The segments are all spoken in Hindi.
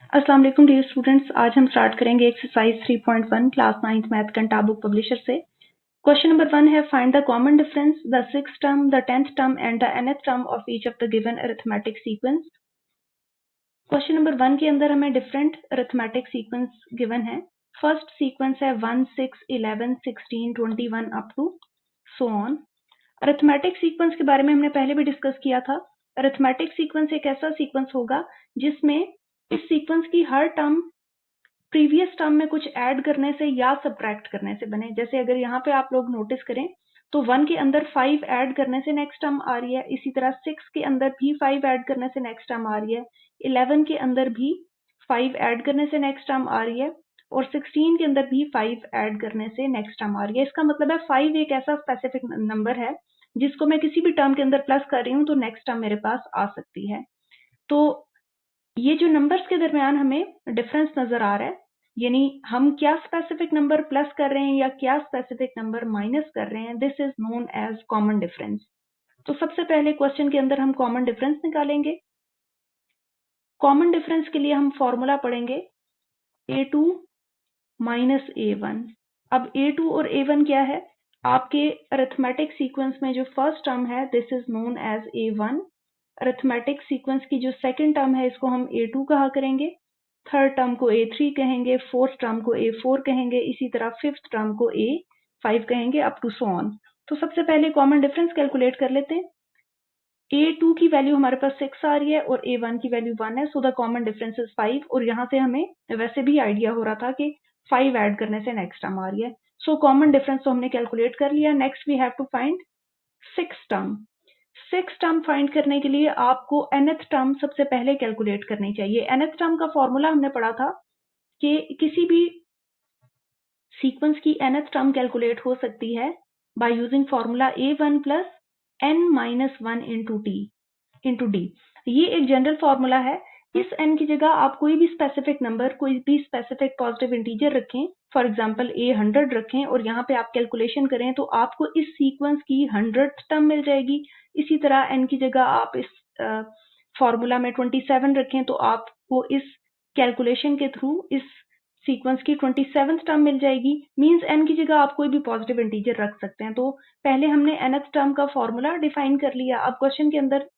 अस्सलाम वालेकुम डियर स्टूडेंट्स, आज हम स्टार्ट करेंगे एक्सरसाइज 3.1 क्लास 9th मैथ कंटा बुक पब्लिशर से। क्वेश्चन नंबर 1 है find the common difference the 6th term the 10th term and the nth term of each of the given arithmetic sequence. Question number 1 के अंदर हमें डिफरेंट अरिथमेटिक सीक्वेंस गिवन है। फर्स्ट सीक्वेंस है 1 6 11 16 21 up to so on. Arithmetic sequence के बारे में हमने पहले भी डिस्कस किया था। अरिथमेटिक सीक्वेंस एक ऐसा सीक्वेंस होगा जिसमें इस सीक्वेंस की हर टर्म प्रीवियस टर्म में कुछ ऐड करने से या सब्ट्रैक्ट करने से बने। जैसे अगर यहाँ पे आप लोग नोटिस करें तो 1 के अंदर 5 ऐड करने से नेक्स्ट टर्म आ रही है, इसी तरह 6 के अंदर भी 5 ऐड करने से नेक्स्ट टर्म आ रही है, 11 के अंदर भी 5 ऐड करने से नेक्स्ट टर्म आ रही है और 16 के अंदर भी 5 ऐड करने से नेक्स्ट टर्म आ रही है। इसका मतलब है 5 एक ऐसा स्पेसिफिक नंबर है जिसको मैं किसी भी टर्म के अंदर प्लस कर रही हूँ तो नेक्स्ट टर्म मेरे पास आ सकती है। तो ये जो नंबर्स के दरमियान हमें डिफरेंस नजर आ रहा है, यानी हम क्या स्पेसिफिक नंबर प्लस कर रहे हैं या क्या स्पेसिफिक नंबर माइनस कर रहे हैं, this is known as common difference. तो सबसे पहले क्वेश्चन के अंदर हम कॉमन डिफरेंस निकालेंगे। कॉमन डिफरेंस के लिए हम फॉर्मूला पढ़ेंगे a2 माइनस a1। अब a2 और a1 क्या है? आपके अरिथमेटिक सीक्वेंस में जो फर्स्ट टर्म है this is known as a1। Arithmetic sequence की जो सेकंड टर्म है इसको हम a2 कहा करेंगे, थर्ड टर्म को a3 कहेंगे, फोर्थ टर्म को a4 कहेंगे, इसी तरह फिफ्थ टर्म को a5 कहेंगे अप टू सो ऑन। तो सबसे पहले कॉमन डिफरेंस कैलकुलेट कर लेते हैं। a2 की वैल्यू हमारे पास 6 आ रही है और a1 की वैल्यू 1 है, so the common difference is 5। और यहाँ से हमें वैसे भी आइडिया हो रहा था कि 5 ऐड करने से नेक्स्ट टर्म आ रही है। सो कॉमन डिफरेंस तो हमने कैलकुलेट कर लिया। Next we have to find 6 term. 6 term find करने के लिए आपको nth टर्म सबसे पहले कैलकुलेट करनी चाहिए। nth टर्म का फॉर्मूला हमने पढ़ा था कि किसी भी सीक्वेंस की nth टर्म कैलकुलेट हो सकती है by using formula a1 plus n minus 1 into d. ये एक जनरल फॉर्मूला है। इस n की जगह आप कोई भी स्पेसिफिक नंबर, कोई भी स्पेसिफिक पॉजिटिव इंटीजर रखें, फॉर एग्जांपल a100 रखें और यहाँ पे आप कैलकुलेशन करें तो आपको इस सीक्वेंस की 100th टर्म मिल जाएगी। इसी तरह n की जगह आप इस फॉर्मूला में 27 रखें तो आपको इस कैलकुलेशन के थ्रू इस सीक्वेंस की 27th टर्म मिल जाएगी। मींस n की जगह आप कोई भी पॉजिटिव इंटीजर रख सकते हैं। तो पहले हमने nth टर्म का फॉर्मूला डिफाइन कर लिया। अब क्वेश्चन के अंदर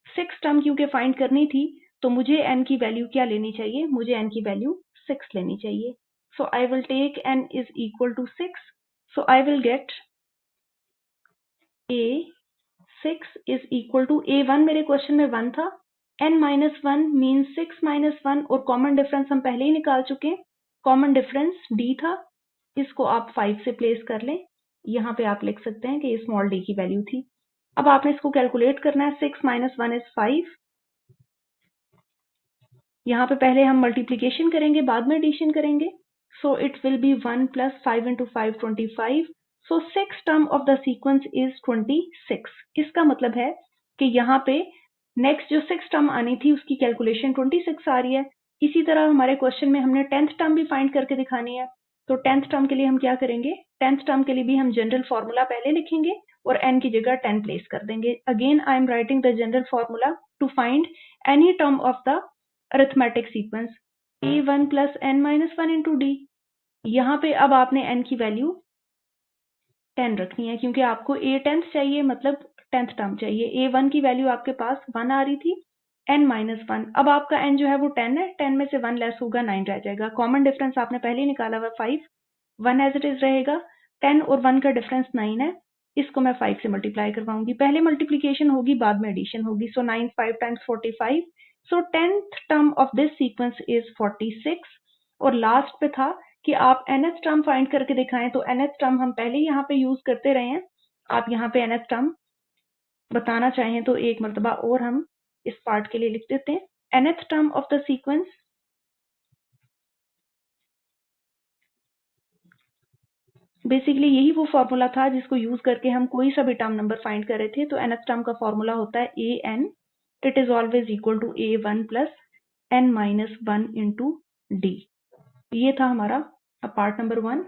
6 टर्म क्योंकि फाइंड करनी थी तो मुझे n की वैल्यू क्या लेनी चाहिए? मुझे n की वैल्यू 6 लेनी चाहिए। So I will take n is equal to 6। So I will get a6 is equal to a1 मेरे क्वेश्चन में 1 था, n माइनस 1 मीन 6 माइनस 1 और कॉमन डिफरेंस हम पहले ही निकाल चुके हैं। कॉमन डिफरेंस d था, इसको आप 5 से प्लेस कर लें। यहाँ पे आप लिख सकते हैं कि स्मॉल d की वैल्यू थी। अब आपने इसको कैलकुलेट करना है। 6 माइनस 1 इज 5। यहाँ पे पहले हम मल्टीप्लीकेशन करेंगे, बाद में एडिशन करेंगे। So it will be 1 plus 5 into 5 25। So 6 term of the sequence is 26। इसका मतलब है कि यहाँ पे नेक्स्ट जो 6 टर्म आनी थी उसकी कैलकुलेशन 26 आ रही है। इसी तरह हमारे क्वेश्चन में हमने 10th टर्म भी फाइंड करके दिखानी है। तो 10th टर्म के लिए हम क्या करेंगे? 10th टर्म के लिए भी हम जनरल फॉर्मूला पहले लिखेंगे और n की जगह 10 प्लेस कर देंगे। Again I am writing the general formula to find any term of the arithmetic sequence a1 plus n minus 1 into d. यहाँ पे अब आपने n की वैल्यू 10 रखनी है क्योंकि आपको a10th चाहिए, मतलब 10th टर्म चाहिए। a1 की वैल्यू आपके पास 1 आ रही थी, n माइनस 1। अब आपका n जो है वो 10 है, 10 में से 1 लेस होगा 9 रह जाएगा। कॉमन डिफरेंस आपने पहले ही निकाला हुआ 5, 1 एज इट इज रहेगा। 10 और 1 का डिफरेंस 9 है, इसको मैं 5 से मल्टीप्लाई करवाऊंगी। पहले मल्टीप्लीकेशन होगी बाद में एडिशन होगी। सो 9 5 times 45। So 10th term of this sequence is 46। और लास्ट पे था कि आप nth टर्म फाइंड करके दिखाएं, तो nth टर्म हम पहले यहाँ पे यूज करते रहे हैं। आप यहाँ पे nth टर्म बताना चाहें तो एक मरतबा और हम इस पार्ट के लिए लिख देते हैं। nth term of the sequence basically यही वो फॉर्मूला था जिसको यूज करके हम कोई सा भी टर्म नंबर फाइंड कर रहे थे। तो nth टर्म का फॉर्मूला होता है an, it is always equal to a1 plus n minus 1 into d. ये था हमारा पार्ट नंबर 1।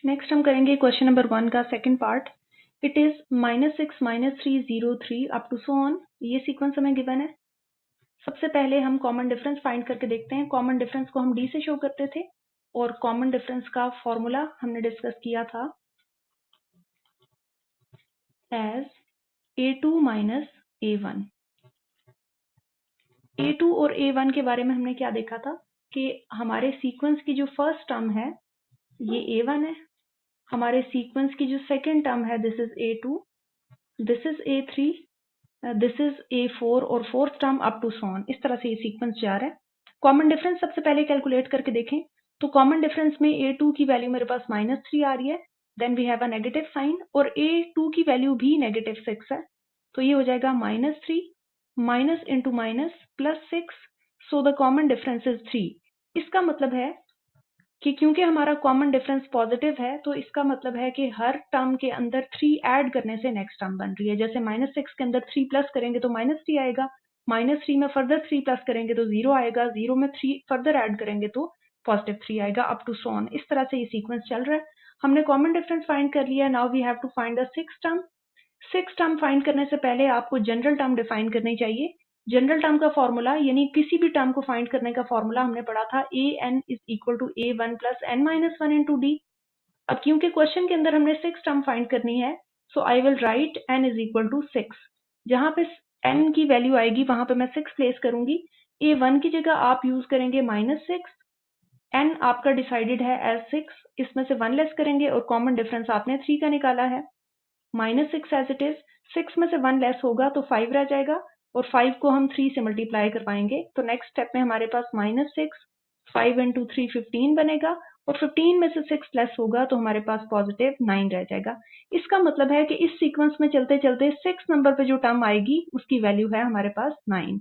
नेक्स्ट हम करेंगे क्वेश्चन नंबर 1 का second part. It is -6 -3 0 3 up to so on. ये सीक्वेंस हमें गिवन है। सबसे पहले हम कॉमन डिफरेंस फाइंड करके देखते हैं। कॉमन डिफरेंस को हम डी से शो करते थे और कॉमन डिफरेंस का फॉर्मूला हमने डिस्कस किया था as A2 minus A1। A2 और A1 के बारे में हमने क्या देखा था कि हमारे सीक्वेंस की जो फर्स्ट टर्म है ये A1 है, हमारे सीक्वेंस की जो सेकेंड टर्म है this is A2, this is A3, this is A4 और fourth term up to so on. इस तरह से ये सीक्वेंस जा रहा है। कॉमन डिफरेंस सबसे पहले कैलकुलेट करके देखें तो कॉमन डिफरेंस में A2 की वैल्यू मेरे पास -3 आ रही है, then we have a negative sign, और A2 की वैल्यू भी -6 है, तो ये हो जाएगा -3 minus into minus +6, so the common difference is 3। इसका मतलब है कि क्योंकि हमारा कॉमन डिफरेंस पॉजिटिव है तो इसका मतलब है कि हर टर्म के अंदर 3 ऐड करने से नेक्स्ट टर्म बन रही है। जैसे -6 के अंदर 3 प्लस करेंगे तो -3 आएगा, -3 में फर्दर 3 प्लस करेंगे तो 0 आएगा, 0 में 3 फर्दर ऐड करेंगे तो +3 आएगा, अप टू सो ऑन। इस तरह से ये सीक्वेंस चल रहा है। हमने कॉमन डिफरेंस फाइंड कर लिया। Now we have to find the six term. Six term find करने से पहले आपको जनरल टर्म डिफाइन करनी चाहिए। जनरल टर्म का फॉर्मूला यानी किसी भी टर्म को फाइंड करने का फॉर्मूला हमने पढ़ा था an is equal to a1 plus n minus one into d. अब क्योंकि क्वेश्चन के अंदर हमने सिक्स टर्म फाइंड करनी है so I will write n is equal to 6। जहां पे n की वैल्यू आएगी वहां पे मैं 6 प्लेस करूंगी। a1 की जगह आप यूज करेंगे -6, n आपका डिसाइडेड है एज 6, इसमें से 1 लेस करेंगे और कॉमन डिफरेंस आपने 3 का निकाला है, -6 एज इट इज। 6 में से 1 लेस होगा तो 5 रह जाएगा और 5 को हम 3 से मल्टीप्लाई करवाएंगे तो नेक्स्ट स्टेप में हमारे पास -6 5 इंटू 3 15 बनेगा और 15 में से 6 लेस होगा तो हमारे पास पॉजिटिव 9 रह जाएगा। इसका मतलब है कि इस सीक्वेंस में चलते चलते 6 नंबर पे जो टर्म आएगी उसकी वैल्यू है हमारे पास 9।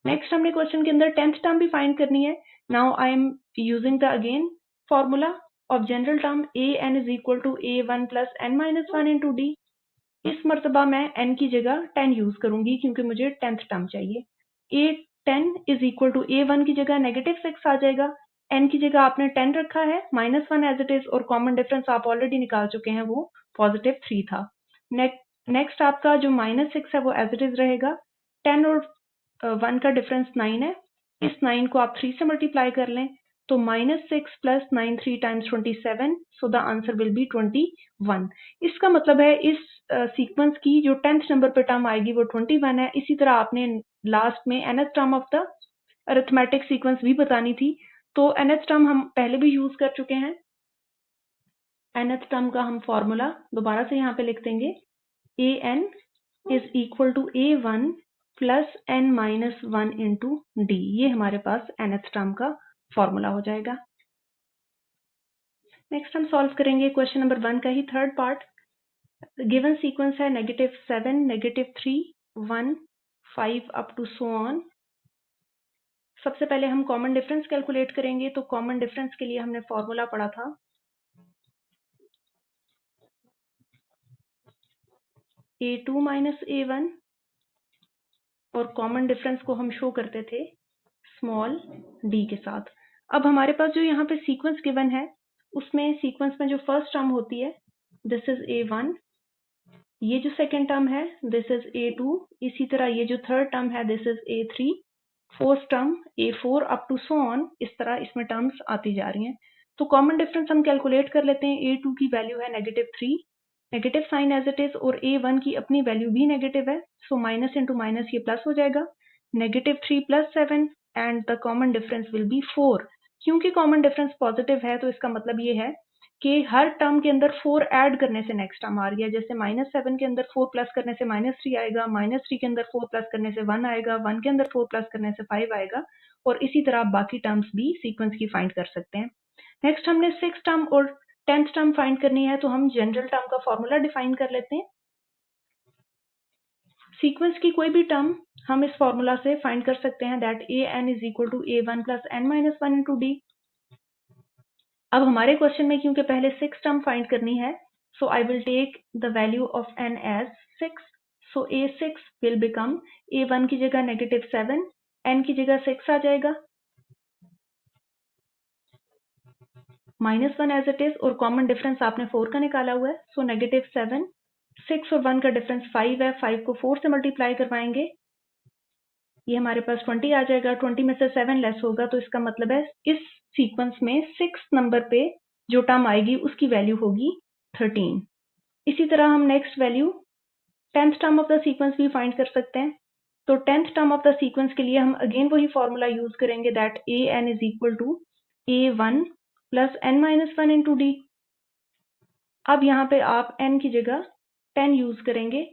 नेक्स्ट हमने क्वेश्चन के अंदर 10th टर्म भी फाइंड करनी है। Now I am using the again formula of general term an is equal to a1 plus n minus one into d. इस मर्तबा मैं n की जगह 10 यूज करूंगी क्योंकि मुझे 10th टर्म चाहिए। a10 is equal to a1 की जगह -6 आ जाएगा, n की जगह आपने 10 रखा है, -1 एज इट इज और कॉमन डिफरेंस आप ऑलरेडी निकाल चुके हैं वो +3 था। नेक्स्ट आपका जो -6 है वो एज इट इज रहेगा। 10 और 1 का डिफरेंस 9 है, इस 9 को आप 3 से मल्टीप्लाई कर लें तो -6 plus 9 3 times 27, so the answer will B 21। इसका मतलब है इस सीक्वेंस की जो 10th नंबर पे टर्म आएगी वो 21 है। इसी तरह आपने लास्ट में nth term of the arithmetic sequence भी बतानी थी, तो nth टर्म हम पहले भी यूज कर चुके हैं। nth टर्म का हम फॉर्मूला दोबारा से यहाँ पे लिख देंगे, an is equal to a1 plus n minus one into d. ये हमारे पास nth टर्म का फॉर्मूला हो जाएगा। नेक्स्ट हम सॉल्व करेंगे क्वेश्चन नंबर 1 का ही थर्ड पार्ट। गिवन सीक्वेंस है -7, -3, 1, 5 अप टू सो ऑन। सबसे पहले हम कॉमन डिफरेंस कैलकुलेट करेंगे तो कॉमन डिफरेंस के लिए हमने फॉर्मूला पढ़ा था a2 माइनस a1 और कॉमन डिफरेंस को हम शो करते थे स्मॉल d के साथ। अब हमारे पास जो यहाँ पे सीक्वेंस गिवन है उसमें सीक्वेंस में जो फर्स्ट टर्म होती है दिस इज a1, ये जो सेकेंड टर्म है दिस इज a2, इसी तरह ये जो थर्ड टर्म है this is a3, fourth term a4 up to so on. इस तरह इसमें टर्म्स आती जा रही हैं। तो कॉमन डिफरेंस हम कैलकुलेट कर लेते हैं। a2 की वैल्यू है -3, negative sign as it is, और a1 की अपनी वैल्यू भी नेगेटिव है, सो माइनस इंटू माइनस ये प्लस हो जाएगा, -3 plus 7 and the common difference will be 4। क्योंकि कॉमन डिफरेंस पॉजिटिव है तो इसका मतलब ये है कि हर टर्म के अंदर 4 ऐड करने से नेक्स्ट टर्म आ रही है। जैसे -7 के अंदर 4 प्लस करने से -3 आएगा, -3 के अंदर 4 प्लस करने से 1 आएगा, 1 के अंदर 4 प्लस करने से 5 आएगा, और इसी तरह आप बाकी टर्म्स भी सीक्वेंस की फाइंड कर सकते हैं। नेक्स्ट हमने 6 टर्म और 10th टर्म फाइंड करनी है तो हम जनरल टर्म का फॉर्मूला डिफाइन कर लेते हैं। सीक्वेंस की कोई भी टर्म हम इस फॉर्मूला से फाइंड कर सकते हैं, that an is equal to a1 plus n minus one into d. अब हमारे क्वेश्चन में क्योंकि पहले 6 टर्म फाइंड करनी है so I will take the value of n as 6, so a6 will become a1 की जगह -7, n की जगह 6 आ जाएगा, -1 एज इट इज, और कॉमन डिफरेंस आपने 4 का निकाला हुआ है, सो -7, 6 और 1 का डिफरेंस 5 है, 5 को 4 से मल्टीप्लाई करवाएंगे ये हमारे पास 20 आ जाएगा। 20 में से 7 लेस होगा तो इसका मतलब है इस सीक्वेंस में 6 नंबर पे जो टर्म आएगी उसकी वैल्यू होगी 13। इसी तरह हम next value 10th term of the sequence भी फाइंड कर सकते हैं। तो 10th term of the sequence के लिए हम अगेन वही फॉर्मूला यूज करेंगे that an is equal to a1 plus n-1 into d. अब यहाँ पे आप n की जगह 10 यूज करेंगे।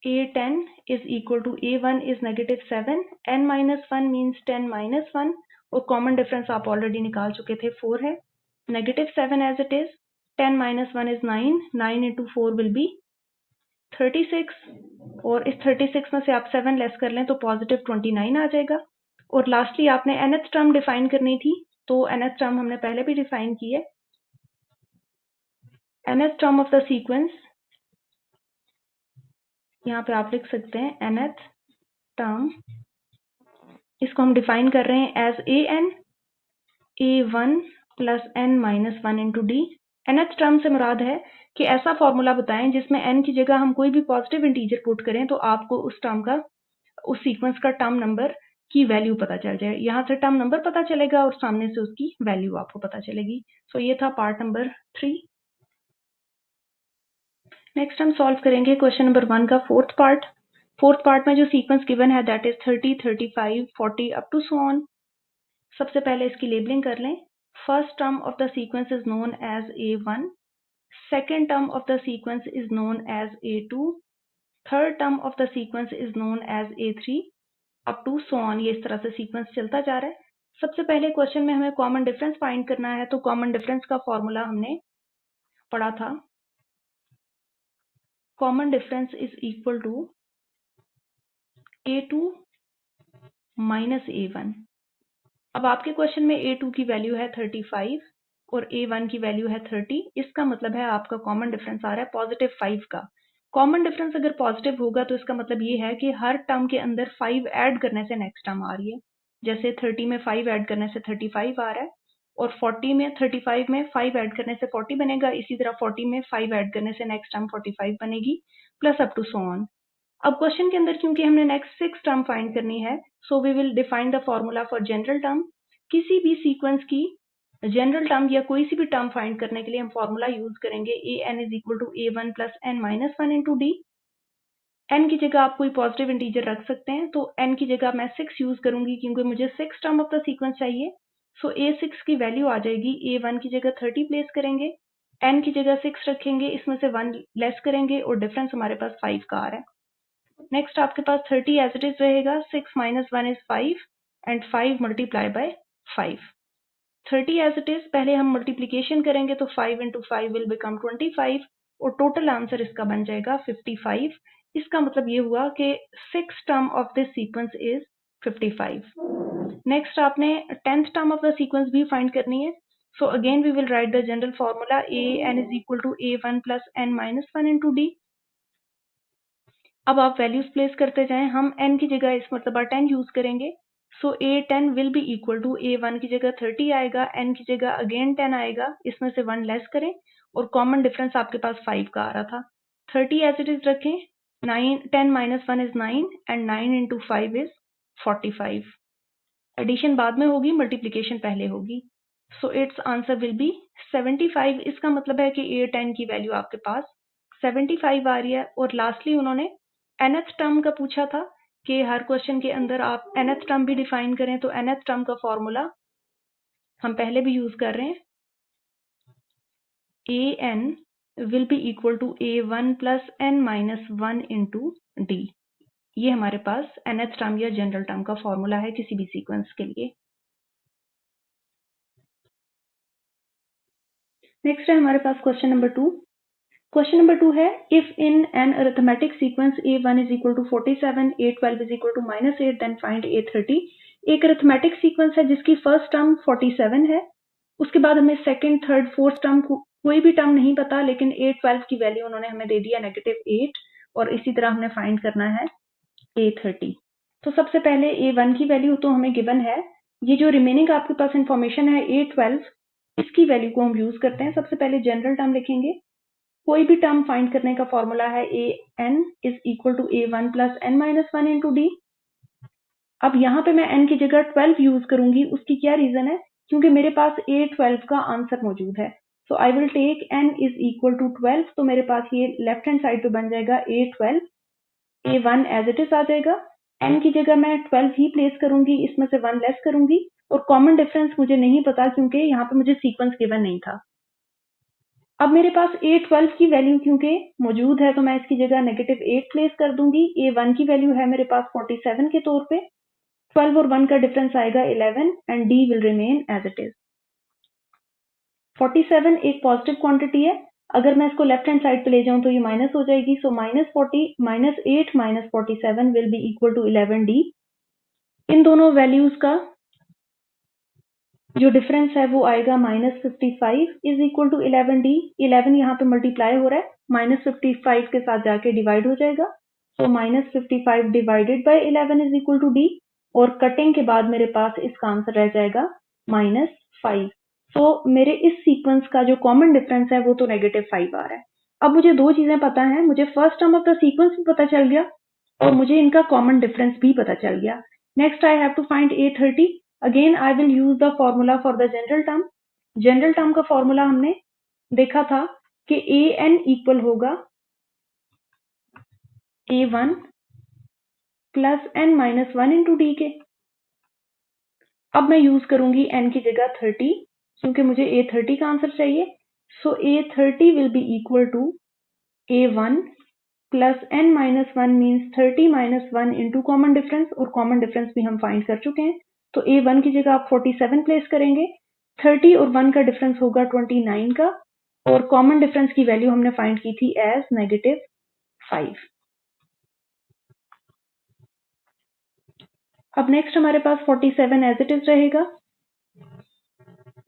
a10 is equal to a1 is -7, n-1 means 10-1 और कॉमन डिफरेंस आप ऑलरेडी निकाल चुके थे 4 है। -7 as it is, 10-1 is 9, 9 into 4 will be 36 और इस 36 में से आप 7 लेस कर लें तो पॉजिटिव 29 आ जाएगा। और लास्टली आपने nth टर्म डिफाइन करनी थी, तो nth टर्म हमने पहले भी डिफाइन की है। nth term of the sequence यहाँ पे आप लिख सकते हैं nth टर्म, इसको हम डिफाइन कर रहे हैं as an a1 plus n-1 into d. nth term से मुराद है कि ऐसा फॉर्मूला बताएं जिसमें n की जगह हम कोई भी पॉजिटिव इंटीजर पुट करें तो आपको उस टर्म का, उस सीक्वेंस का टर्म नंबर की वैल्यू पता चल जाए। यहाँ से टर्म नंबर पता चलेगा और सामने से उसकी वैल्यू आपको पता चलेगी। सो ये था पार्ट नंबर 3। नेक्स्ट हम सॉल्व करेंगे क्वेश्चन नंबर 1 का फोर्थ पार्ट। फोर्थ पार्ट में जो सीक्वेंस गिवन है that is 30, 35, 40 up to so on. सबसे पहले इसकी लेबलिंग कर लें। First term of the sequence is known as a1, second term of the sequence is known as a2, third term of the sequence is known as a3 up to so on. ये इस तरह से सीक्वेंस चलता जा रहा है। सबसे पहले क्वेश्चन में हमें कॉमन डिफरेंस फाइंड करना है, तो कॉमन डिफरेंस का फॉर्मूला हमने पढ़ा था, common difference is equal to a2 minus a1। अब आपके क्वेश्चन में a2 की वैल्यू है 35 और a1 की वैल्यू है 30। इसका मतलब है आपका कॉमन डिफरेंस आ रहा है पॉजिटिव 5 का। कॉमन डिफरेंस अगर पॉजिटिव होगा तो इसका मतलब ये है कि हर टर्म के अंदर 5 ऐड करने से नेक्स्ट टर्म आ रही है। जैसे 30 में 5 ऐड करने से 35 आ रहा है और 40 में 35 में 5 ऐड करने से 40 बनेगा। इसी तरह 40 में 5 ऐड करने से नेक्स्ट टर्म 45 बनेगी, plus up to so on. अब क्वेश्चन के अंदर क्योंकि हमने नेक्स्ट 6 टर्म फाइंड करनी है, so we will define the formula for general term. किसी भी सीक्वेंस की जनरल टर्म या कोई सी भी टर्म फाइंड करने के लिए हम फॉर्मूला यूज करेंगे an is equal to a1 plus n-1 into d. n की जगह आप कोई पॉजिटिव इंटीजर रख सकते हैं, तो n की जगह मैं 6 यूज करूंगी क्योंकि मुझे 6 टर्म ऑफ द सीक्वेंस चाहिए। सो a6 की वैल्यू आ जाएगी, a1 की जगह 30 प्लेस करेंगे, n की जगह 6 रखेंगे, इसमें से 1 लेस करेंगे और डिफरेंस हमारे पास 5 का आ रहा है। नेक्स्ट आपके पास 30 एज इट इज रहेगा, 6 minus 1 is 5 and 5 multiply by 5। 30 as it is, पहले हम मल्टीप्लीकेशन करेंगे तो 5 इंटू 5 विल बिकम 25 और टोटल आंसर इसका बन जाएगा 55। इसका मतलब ये हुआ कि 6 term of this sequence is 55। Next आपने 10th term of the sequence भी फाइंड करनी है। So again we will write the general formula an is equal to a1 plus n-1 into d. अब आप वैल्यूज प्लेस करते जाएं। हम n की जगह इस मरतबा 10 यूज करेंगे। So a10 will be equal to a1 की जगह 30 आएगा, n की जगह अगेन 10 आएगा, इसमें से 1 लेस करें और कॉमन डिफरेंस आपके पास 5 का आ रहा था। 30 एज इट इज रखें, 10 minus 1 is 9 and 9 into 5 is 45। Addition बाद में होगी, मल्टीप्लीकेशन पहले होगी। So its answer will be 75। इसका मतलब है कि a10 की वैल्यू आपके पास 75 आ रही है। और लास्टली उन्होंने nth टर्म का पूछा था कि हर क्वेश्चन के अंदर आप nth टर्म भी डिफाइन करें, तो nth टर्म का फॉर्मूला हम पहले भी यूज कर रहे हैं, an will be equal to a1 plus n-1 into d. ये हमारे पास nth टर्म या जनरल टर्म का फॉर्मूला है किसी भी सीक्वेंस के लिए। नेक्स्ट है हमारे पास क्वेश्चन नंबर 2। क्वेश्चन नंबर 2 है, if in an arithmetic sequence a1 is equal to 47, a12 is equal to -8, then find a30। एक अरिथमेटिक सीक्वेंस है जिसकी फर्स्ट टर्म 47 है, उसके बाद हमें सेकंड, थर्ड, फोर्थ टर्म कोई भी टर्म नहीं पता, लेकिन a12 की वैल्यू उन्होंने हमें दे दिया -8 और इसी तरह हमने फाइंड करना है a30। तो सबसे पहले a1 की वैल्यू तो हमें गिवन है। ये जो रिमेनिंग आपके पास इंफॉर्मेशन है a12, इसकी वैल्यू को हम यूज करते हैं। सबसे पहले जनरल टर्म लिखेंगे। कोई भी टर्म फाइंड करने का फॉर्मूला है an is equal to a1 plus n-1 into d. अब यहाँ पे मैं n की जगह 12 यूज करूंगी, उसकी क्या रीजन है, क्योंकि मेरे पास A12 का आंसर मौजूद है। So I will take n is equal to 12, तो मेरे पास ये लेफ्ट हैंड साइड पे बन जाएगा A12, A1 as it is आ जाएगा। n की जगह मैं 12 ही प्लेस करूंगी, इसमें से 1 लेस करूंगी, और कॉमन डिफरेंस मुझे नहीं पता क्योंकि यहाँ पे मुझे सीक्वेंस गिवन नहीं था। अब मेरे पास A12 की वैल्यू क्योंकि मौजूद है, तो मैं इसकी जगह -8 प्लेस कर दूंगी। A1 की वैल्यू है मेरे पास 47 के तौर पे, 12 और 1 का डिफरेंस आएगा 11 and D will remain as it is. 47 एक पॉजिटिव क्वांटिटी है, अगर मैं इसको लेफ्ट हैंड साइड पे ले जाऊं तो ये माइनस हो जाएगी। So -8 minus 47 will be equal to 11D। इन दोनों वैल्यूज का जो डिफरेंस है वो आएगा -55 इज इक्वल टू 11D। 11 यहाँ पे मल्टीप्लाई हो रहा है, -55 के साथ जाके डिवाइड हो जाएगा। So -55 divided by 11 is equal to D, और कटिंग के बाद मेरे पास इसका आंसर रह जाएगा -5। सो मेरे इस सीक्वेंस का जो कॉमन डिफरेंस है वो तो -5 आ रहा है। अब मुझे दो चीजें पता है, मुझे first term of the sequence भी पता चल गया और मुझे इनका कॉमन डिफरेंस भी पता चल गया। Next I have to find A30। Again I will use the formula for the general term. General term का फॉर्मूला हमने देखा था कि an इक्वल होगा A1 plus n minus 1 into d के। अब मैं यूज करूंगी n की जगह 30 क्योंकि मुझे A30 का आंसर चाहिए। So A30 will be equal to A1 plus n minus 1 means 30 minus 1 into common difference, और कॉमन डिफरेंस भी हम फाइंड कर चुके हैं। तो A1 की जगह आप 47 प्लेस करेंगे, 30 और 1 का डिफरेंस होगा 29 का, और कॉमन डिफरेंस की वैल्यू हमने फाइंड की थी एज -5। अब नेक्स्ट हमारे पास 47 एज इट इज रहेगा,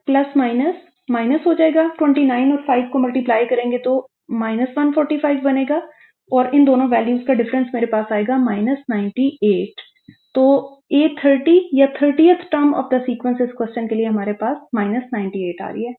प्लस माइनस माइनस हो जाएगा, 29 और 5 को मल्टीप्लाई करेंगे तो -145 बनेगा, और इन दोनों वैल्यूज का डिफरेंस मेरे पास आएगा -98। तो A30 या 30th term of the sequence इस क्वेश्चन के लिए हमारे पास -98 आ रही है।